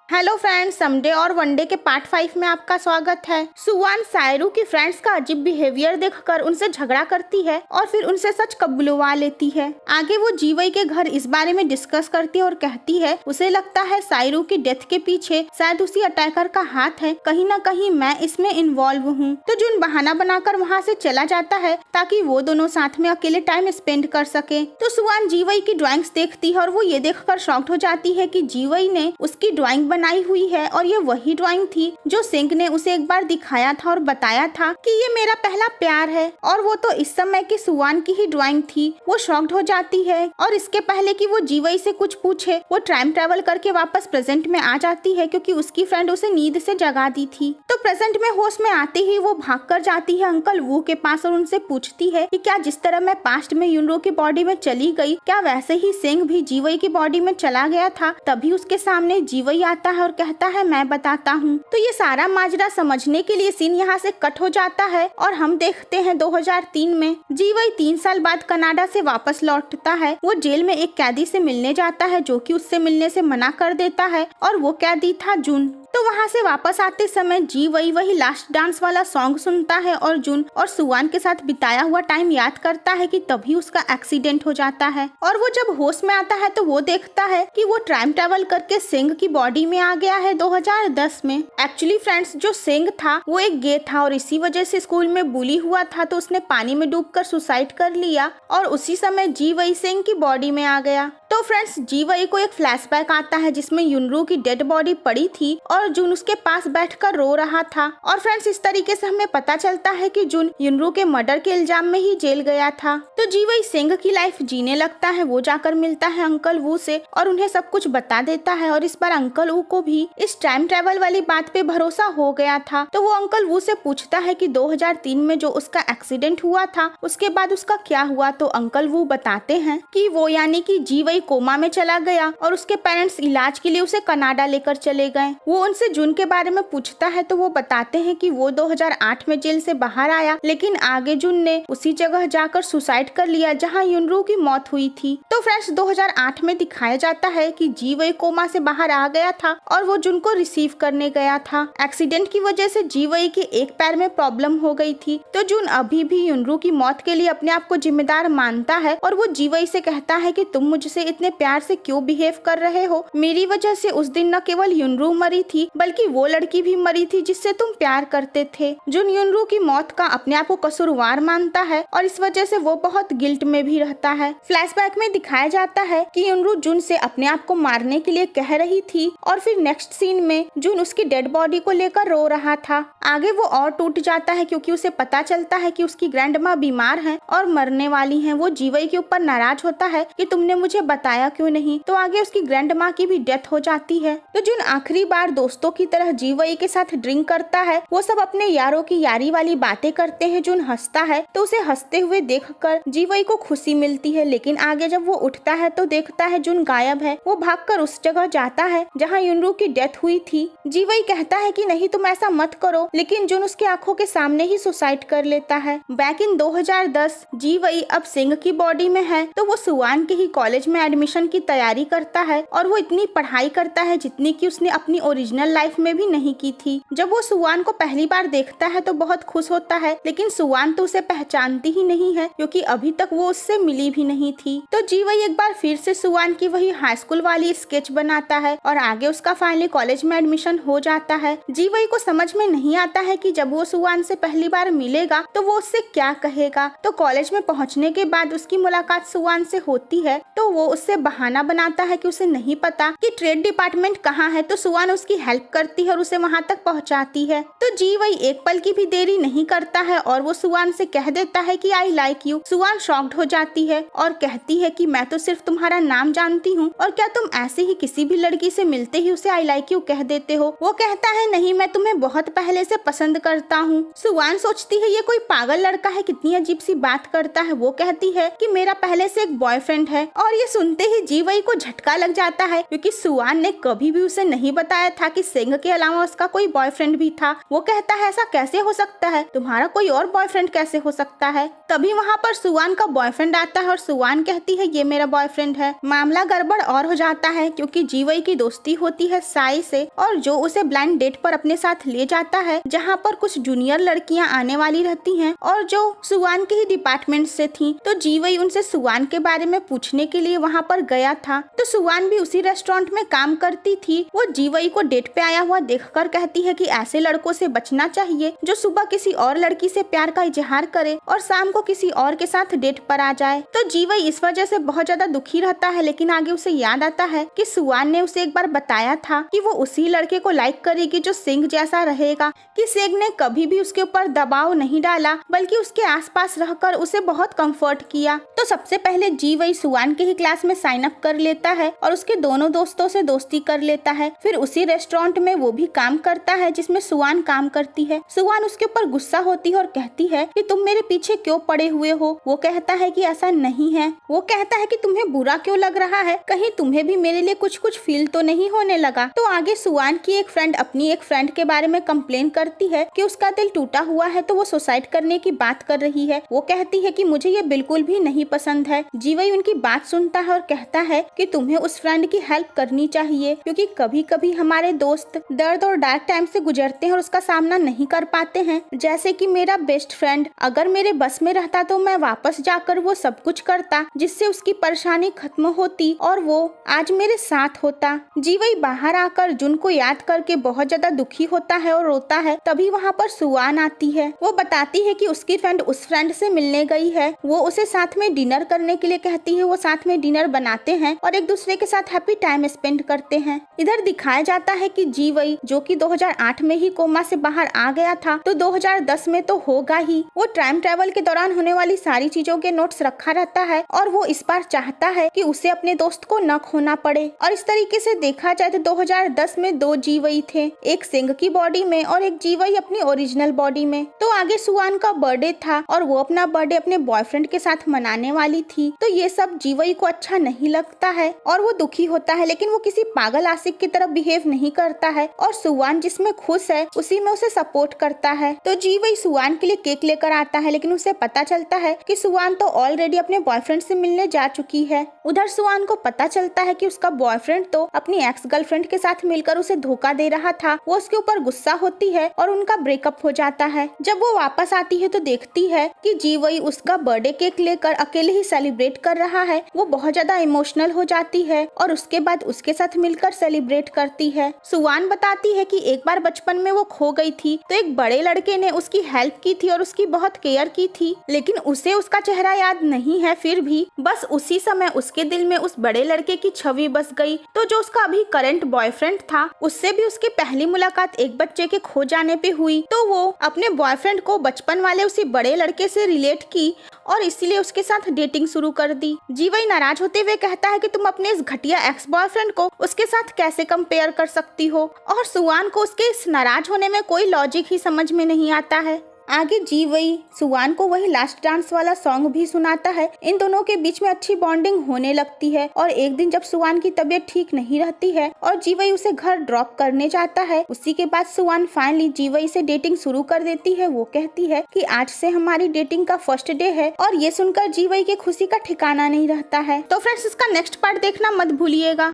Hello friends, someday और one day के part 5 में आपका स्वागत है। सुवान सायरू की फ्रेंड्स का अजीब बिहेवियर देखकर उनसे झगड़ा करती है और फिर उनसे सच कबूलवा लेती है। आगे वो जीवई के घर इस बारे में डिस्कस करती है और कहती है उसे लगता है सायरू की डेथ के पीछे शायद उसी अटैकर का हाथ है, कहीं न कहीं मैं इसमें इन्वॉल्व हूँ। तो जुन बहाना बनाकर वहाँ से चला जाता है ताकि वो दोनों साथ में अकेले टाइम स्पेंड कर सके। तो सुवान जीवई की ड्राइंग्स देखती है और वो ये देखकर शॉक्ड हो जाती है कि जीवई ने उसकी ड्राइंग बनाई हुई है और ये वही ड्राइंग थी जो सिंह ने उसे एक बार दिखाया था और बताया था कि ये मेरा पहला प्यार है, और वो तो इस समय की सुवान की ही ड्राइंग थी। वो शॉक्ड हो जाती है और इसके पहले कि वो जीवई से कुछ पूछे वो टाइम ट्रेवल करके वापस प्रेजेंट में आ जाती है क्योंकि उसकी फ्रेंड उसे नींद से जगा दी थी। तो प्रेजेंट में होश में आते ही वो भागकर जाती है अंकल वू के पास और उनसे पूछती है कि क्या जिस तरह मैं पास्ट में यूनरो की बॉडी में चली गई, क्या वैसे ही सिंह भी जीवई की बॉडी में चला गया था। तभी उसके सामने जीवई आता है और कहता है मैं बताता हूँ। तो ये सारा माजरा समझने के लिए सीन यहाँ से कट हो जाता है और हम देखते हैं 2003 में जीवई 3 साल बाद कनाडा से वापस लौटता है। वो जेल में एक कैदी से मिलने जाता है जो कि उससे मिलने से मना कर देता है और वो कैदी था जुन। तो वहाँ से वापस आते समय जीवई वही लास्ट डांस वाला सॉन्ग सुनता है और जुन और सुवान के साथ बिताया हुआ टाइम याद करता है कि तभी उसका एक्सीडेंट हो जाता है। और वो जब होश में आता है तो वो देखता है कि वो टाइम ट्रेवल करके सिंह की बॉडी में आ गया है 2010 में। एक्चुअली फ्रेंड्स, जो सिंह था वो एक गे था और इसी वजह से स्कूल में बुली हुआ था, तो उसने पानी में डूबकर सुसाइड कर लिया और उसी समय जीवई सिंह की बॉडी में आ गया। तो फ्रेंड्स, जीवई को एक फ्लैशबैक आता है जिसमें यूनरू की डेड बॉडी पड़ी थी और जुन उसके पास बैठकर रो रहा था। और फ्रेंड्स, इस तरीके से हमें पता चलता है कि जुन यूनरू के मर्डर के इल्जाम में ही जेल गया था। तो जीवई सिंह की लाइफ जीने लगता है। वो जाकर मिलता है अंकल वू से और उन्हें सब कुछ बता देता है और इस बार अंकल वू को भी इस टाइम ट्रेवल वाली बात पे भरोसा हो गया था। तो वो अंकल वू से पूछता है कि 2003 में जो उसका एक्सीडेंट हुआ था उसके बाद उसका क्या हुआ। तो अंकल वू बताते हैं कि वो यानी कि जीवई कोमा में चला गया और उसके पेरेंट्स इलाज के लिए उसे कनाडा लेकर चले गए। वो उनसे जुन के बारे में पूछता है तो वो बताते हैं कि वो 2008 में जेल से बाहर आया, लेकिन आगे जुन ने उसी जगह जाकर सुसाइड कर लिया जहां यूनरू की मौत हुई थी। तो फ्रेंड्स, 2008 में दिखाया जाता है कि जीवई कोमा से बाहर आ गया था और वो जुन को रिसीव करने गया था। एक्सीडेंट की वजह से जीवई के एक पैर में प्रॉब्लम हो गई थी। तो जुन अभी भी यूनरू की मौत के लिए अपने आप को जिम्मेदार मानता है और वो जीवई से कहता है कि तुम मुझसे इतने प्यार से क्यों बिहेव कर रहे हो। मेरी वजह से उस दिन न केवल यूनरू मरी थी बल्कि वो लड़की भी मरी थी जिससे तुम प्यार करते थे। जुन यूनरू की मौत का अपने आप को कसूरवार मानता है और इस वजह से वो बहुत गिल्ट में भी रहता है। फ्लैशबैक में दिखाया जाता है कि यूनरू जुन से अपने आप को मारने के लिए कह रही थी और फिर नेक्स्ट सीन में जुन उसकी डेड बॉडी को लेकर रो रहा था। आगे वो और टूट जाता है क्योंकि उसे पता चलता है कि उसकी ग्रैंड माँ बीमार है और मरने वाली है। वो जीवई के ऊपर नाराज होता है कि तुमने मुझे बताया क्यों नहीं। तो आगे उसकी ग्रैंड माँ की भी डेथ हो जाती है। तो जुन आखिरी बार दोस्तों की तरह जीवई के साथ ड्रिंक करता है। वो सब अपने यारों की यारी वाली बातें करते हैं। जुन हंसता है तो उसे हंसते हुए देखकर जीवई को खुशी मिलती है, लेकिन आगे जब वो उठता है तो देखता है जुन गायब है। वो भागकर उस जगह जाता है जहाँ यूनरू की डेथ हुई थी। जीवई कहता है कि नहीं तुम ऐसा मत करो, लेकिन जुन उसकी आंखों के सामने ही सुसाइड कर लेता है। बैक इन 2010 जीवई अब सिंह की बॉडी में है तो वो सुवान के ही कॉलेज में एडमिशन की तैयारी करता है और वो इतनी पढ़ाई करता है जितनी कि उसने अपनी ओरिजिनल लाइफ में भी नहीं की थी। जब वो सुवान को पहली बार देखता है तो बहुत खुश होता है, लेकिन सुवान तो उसे पहचानती ही नहीं है क्योंकि अभी तक वो उससे मिली भी नहीं थी। तो जीवई एक बार फिर से सुवान की वही हाई स्कूल वाली स्केच बनाता है और आगे उसका फाइनली कॉलेज में एडमिशन हो जाता है। जीवई को समझ में नहीं आता है कि जब वो सुवान से पहली बार मिलेगा तो वो उससे क्या कहेगा। तो कॉलेज में पहुंचने के बाद उसकी मुलाकात सुवान से होती है तो वो उससे बहाना बनाता है कि उसे नहीं पता कि ट्रेड डिपार्टमेंट कहाँ है। तो सुवान उसकी हेल्प करती है और उसे वहाँ तक पहुँचाती है। तो जीवई एक पल की भी देरी नहीं करता है और वो सुवान से कह देता है कि आई लाइक यू। सुवान शॉक्ड हो जाती है और कहती है कि मैं तो सिर्फ तुम्हारा नाम जानती हूँ और क्या तुम ऐसे ही किसी भी लड़की से मिलते ही उसे आई लाइक यू कह देते हो। वो कहता है नहीं, मैं तुम्हें बहुत पहले से पसंद करता हूँ। सुवान सोचती है ये कोई पागल लड़का है, कितनी अजीब सी बात करता है। वो कहती है कि मेरा पहले से एक बॉयफ्रेंड है। और ये सुनते ही जीवई को झटका लग जाता है, क्योंकि सुवान ने कभी भी उसे नहीं बताया था कि सेंग के अलावा उसका कोई बॉयफ्रेंड भी था। वो कहता है ऐसा कैसे हो सकता है, तुम्हारा कोई और बॉयफ्रेंड कैसे हो सकता है। तभी वहाँ पर सुवान का बॉयफ्रेंड आता है और सुवान कहती है ये मेरा बॉयफ्रेंड है। मामला गड़बड़ और हो जाता है, क्योंकि जीवई की दोस्ती होती है साई से, और जो उसे ब्लाइंड डेट पर अपने साथ ले जाता है, जहाँ पर कुछ जूनियर लड़कियाँ आने वाली रहती हैं और जो सुवान के ही डिपार्टमेंट से थी। तो जीवई उनसे सुवान के बारे में पूछने के लिए वहाँ पर गया था। तो सुवान भी उसी रेस्टोरेंट में काम करती थी। वो जीवई को डेट पे आया हुआ देखकर कहती है कि ऐसे लड़कों से बचना चाहिए जो सुबह किसी और लड़की से प्यार का इजहार करे और शाम को किसी और के साथ डेट पर आ जाए। तो जीवई इस वजह से बहुत ज्यादा दुखी रहता है, लेकिन आगे उसे याद आता है कि सुवान ने उसे एक बार बताया था कि वो उसी लड़के को लाइक करेगी जो सिंह जैसा रहेगा, कि सिंह ने कभी भी उसके ऊपर दबाव नहीं डाला बल्कि उसके आसपास रहकर उसे बहुत कंफर्ट किया। तो सबसे पहले जीवई सुवान के ही क्लास में साइन अप कर लेता है और उसके दोनों दोस्तों से दोस्ती कर लेता है। फिर उसी रेस्टोरेंट में वो भी काम करता है जिसमें सुवान काम करती है। सुवान उसके ऊपर गुस्सा होती है और कहती है कि तुम मेरे पीछे क्यों पड़े हुए हो। वो कहता है कि ऐसा नहीं है। वो कहता है कि तुम्हें बुरा क्यों लग रहा है, कहीं तुम्हें भी मेरे लिए कुछ कुछ फील तो नहीं होने लगा। तो आगे सुवान की एक फ्रेंड अपनी एक फ्रेंड के बारे में कंप्लेन करती है कि उसका दिल टूटा हुआ है, तो वो सुसाइड करने की बात कर रही है। वो कहती है कि मुझे ये बिल्कुल भी नहीं पसंद है। जीवई उनकी बात सुनता है और कहता है कि तुम्हें उस फ्रेंड की हेल्प करनी चाहिए, क्योंकि कभी कभी हमारे दोस्त दर्द और डार्क टाइम से गुजरते हैं और उसका सामना नहीं कर पाते हैं। जैसे कि मेरा बेस्ट फ्रेंड, अगर मेरे बस में रहता तो मैं वापस जाकर वो सब कुछ करता जिससे उसकी परेशानी खत्म होती और वो आज मेरे साथ होता। जीवई बाहर आकर जुन को याद करके बहुत ज्यादा दुखी होता है और रोता है। तभी वहाँ पर सुवान आती है। वो बताती है कि उसकी फ्रेंड उस फ्रेंड से मिलने गई है। वो उसे साथ में डिनर करने के लिए कहती है। वो साथ में डिनर बनाते हैं और एक दूसरे के साथ हैप्पी टाइम स्पेंड करते हैं। इधर दिखाया जाता है कि जीवई जो कि 2008 में ही कोमा से बाहर आ गया था, तो 2010 में तो होगा ही। वो टाइम ट्रेवल के दौरान होने वाली सारी चीजों के नोट्स रखा रहता है और वो इस बार चाहता है कि उसे अपने दोस्त को न खोना पड़े। और इस तरीके से देखा जाए तो 2010 में दो जीवई थे, एक सिंह की बॉडी में और एक जीवई अपनी ओरिजिनल बॉडी में। तो आगे सुवान का बर्थडे था और वो अपना बर्थडे अपने बॉयफ्रेंड के साथ मनाने वाली थी। तो ये सब जीवई को अच्छा नहीं लगता है और वो दुखी होता है, लेकिन वो किसी पागल आशिक की तरफ बिहेव नहीं करता है और सुवान जिसमें खुश है उसी में उसे सपोर्ट करता है। तो जीवई सुवान के लिए केक लेकर आता है, लेकिन उसे पता चलता है कि सुवान तो ऑलरेडी अपने बॉयफ्रेंड से मिलने जा चुकी है। उधर सुवान को पता चलता है कि उसका बॉयफ्रेंड तो अपनी एक्स गर्लफ्रेंड के साथ मिलकर उसे धोखा दे रहा था। वो उसके ऊपर गुस्सा होती है और उनका ब्रेकअप हो जाता है। जब वो वापस आती है तो देखती है कि जीवई उसका बर्थडे केक लेकर अकेले ही सेलिब्रेट कर रहा है। वो बहुत ज्यादा इमोशनल हो जाती है और उसके बाद उसके साथ मिलकर सेलिब्रेट करती है। सुवान बताती है कि एक बार बचपन में वो खो गई थी, तो एक बड़े लड़के ने उसकी हेल्प की थी और उसकी बहुत केयर की थी, लेकिन उसे उसका चेहरा याद नहीं है। फिर भी बस उसी समय उसके दिल में उस बड़े लड़के की छवि बस गई। तो जो उसका अभी करंट बॉयफ्रेंड था, उससे भी उसकी पहली मुलाकात एक बच्चे के खो जाने पे हुई। तो वो अपने बॉयफ्रेंड को बचपन वाले उसी बड़े लड़के से रिलेट की और इसीलिए उसके साथ डेटिंग शुरू कर दी। जीवई नाराज होते हुए कहता है कि तुम अपने इस घटिया एक्स बॉयफ्रेंड को उसके साथ कैसे कंपेयर कर सकती हो, और सुवान को उसके इस नाराज होने में कोई लॉजिक ही समझ में नहीं आता है। आगे जीवई सुवान को वही लास्ट डांस वाला सॉन्ग भी सुनाता है। इन दोनों के बीच में अच्छी बॉन्डिंग होने लगती है और एक दिन जब सुवान की तबीयत ठीक नहीं रहती है और जीवई उसे घर ड्रॉप करने जाता है, उसी के बाद सुवान फाइनली जीवई से डेटिंग शुरू कर देती है। वो कहती है कि आज से हमारी डेटिंग का फर्स्ट डे है और ये सुनकर जीवई के खुशी का ठिकाना नहीं रहता है। तो फ्रेंड्स, इसका नेक्स्ट पार्ट देखना मत भूलिएगा।